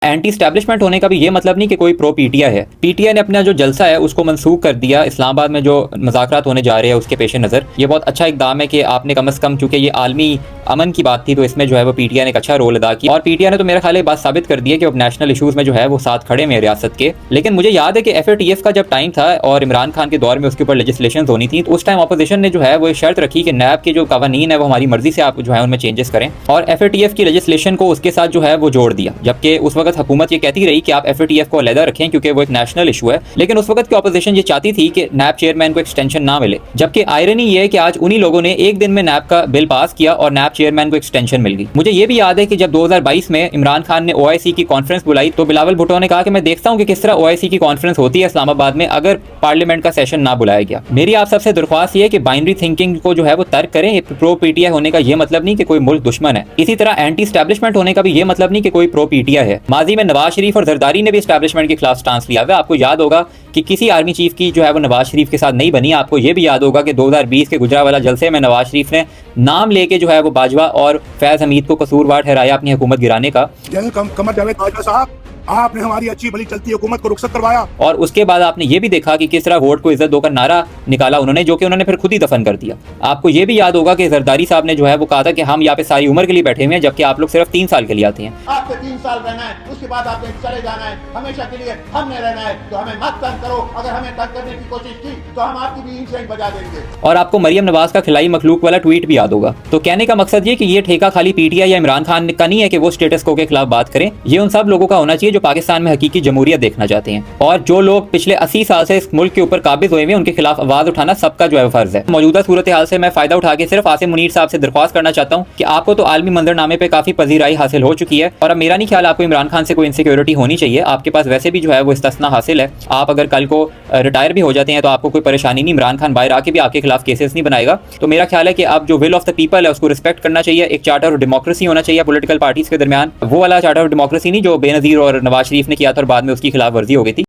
Anti establishment होने का भी ये मतलब नहीं कि कोई प्रो पीटीआई है। पीटीआई ने अपना जो जलसा है उसको मनसूख कर दिया। इस्लामाबाद में जो मुज़ाकरात होने जा रहे हैं उसके पेश नज़र ये बहुत अच्छा इकदाम है कि आपने कम अज़ कम, चूंकि ये आलमी अमन की बात थी, तो इसमें जो है वो पीटीआई ने एक अच्छा रोल अदा किया। और पीटीआई ने तो मेरा ख्याल है बात साबित कर दी है कि अब नेशनल इशूज़ में जो है वो साथ खड़े में रियासत के। लेकिन मुझे याद है कि FATF का जब टाइम था और इमरान खान के दौर में उसके ऊपर लेजिस्लेशन होनी थी, तो उस टाइम अपोजिशन ने जो है वो शर्त रखी कि नैब के जो कवानीन है वो हमारी मर्जी से आप जो है उनमें चेंजेस करें, और FATF की लेजिस्लेशन को उसके साथ जो है वो जोड़ दिया। जबकि उस वक्त हुकूमत ये कहती रही कि आप FATF को अलहदा रखें क्योंकि वो एक नेशनल इशू है। लेकिन उस वक्त की अपोजिशन ये चाहती थी कि नैब चेयरमैन को एक्सटेंशन ना मिले। जबकि आयरनी ये है कि आज उन्हीं लोगों ने एक दिन में नैब का बिल पास किया और नैब चेयरमैन को एक्सटेंशन मिल गई। मुझे ये भी याद है कि जब 2022 में इमरान खान ने OIC की कॉन्फ्रेंस बुलाई तो बिलावल भुट्टो ने कहा कि मैं देखता हूं कि किस तरह OIC की कॉन्फ्रेंस होती है इस्लामाबाद में अगर पार्लियामेंट का सेशन ना बुलाया गया। मेरी आप सबसे दरख्वास्त ये है कि बाइनरी थिंकिंग को जो है वो तर्क करें। प्रो पीटीआई होने का ये मतलब नहीं कि कोई मुल्क दुश्मन है। इसी तरह एंटी स्टैब्लिशमेंट होने का भी ये मतलब नहीं कि कोई प्रो पीटीआई है। माजी में नवाज शरीफ और जरदारी ने भी स्टैब्लिशमेंट के खिलाफ स्टांस लिया हुआ। आपको याद होगा कि किसी आर्मी चीफ की जो है वो नवाज शरीफ के साथ नहीं बनी। आपको ये भी याद होगा कि 2020 के गुजरावाला जलसे में नवाज शरीफ ने नाम लेके जो है वो बाजवा और फैज हमीद को कसूरवार ठहराया अपनी हुकूमत गिराने का। कमर जावेद बाजवा साहब, आपने हमारी अच्छी भली चलती हुकूमत को रुखसत करवाया। और उसके बाद आपने ये भी देखा कि किस तरह वोट को इज्जत दोकर नारा निकाला उन्होंने, जो कि उन्होंने फिर खुद ही दफन कर दिया। आपको ये भी याद होगा कि जरदारी साहब ने जो है वो कहा था कि हम यहाँ पे सारी उम्र के लिए बैठे हुए हैं, जबकि आप लोग सिर्फ 3 साल के लिए आते हैं। आपके 3 साल रहना है, उसके बाद आपने चले जाना है, हमेशा के लिए हमने रहना है, तो हमें मत तंग करो। अगर हमें तंग करने की कोशिश की तो हम आपकी भी इंसेंट बजा देंगे। और आपको मरियम नवाज का खिलाई मखलूक वाला ट्वीट भी याद होगा। तो कहने का मकसद ये कि ये ठेका खाली पीटीआई या इमरान खान का नहीं है कि वो स्टेटस को के खिलाफ बात करें। ये उन सब लोगों का होना चाहिए जो पाकिस्तान में हकीकी जमहूरियत देखना चाहते हैं, और जो लोग पिछले 80 साल से इस मुल्क के ऊपर काबिज हुए हैं उनके खिलाफ आवाज उठाना सबका जो है फर्ज है। मौजूदा सूरत हाल से मैं फायदा उठा के सिर्फ आसिम मुनीर साहब से दरख्वास्त करना चाहता हूँ कि आपको तो आलमी मंजरनामे पे काफी पजीराई हासिल हो चुकी है, और अब मेरा नहीं ख्याल आपको इमरान खान से कोई इनसिक्योरिटी होनी चाहिए। आपके पास वैसे भी जो है वो इस्तिस्ना हासिल है। आप अगर कल को रिटायर भी हो जाते हैं तो आपको कोई परेशानी नहीं। इमरान खान बाहर आके भी आपके खिलाफ केसेस नहीं बनाएगा। तो मेरा ख्याल है कि आप जो विल ऑफ द पीपल है उसको रिस्पेक्ट करना चाहिए। एक चार्टर ऑफ डेमोक्रेसी होना चाहिए पॉलिटिकल पार्टीज के दरमियान, वो वाला चार्टर ऑफ डेमोक्रेसी नहीं जो बेनजीर और नवाज शरीफ ने किया था और बाद में उसकी खिलाफ वर्जी हो गई थी।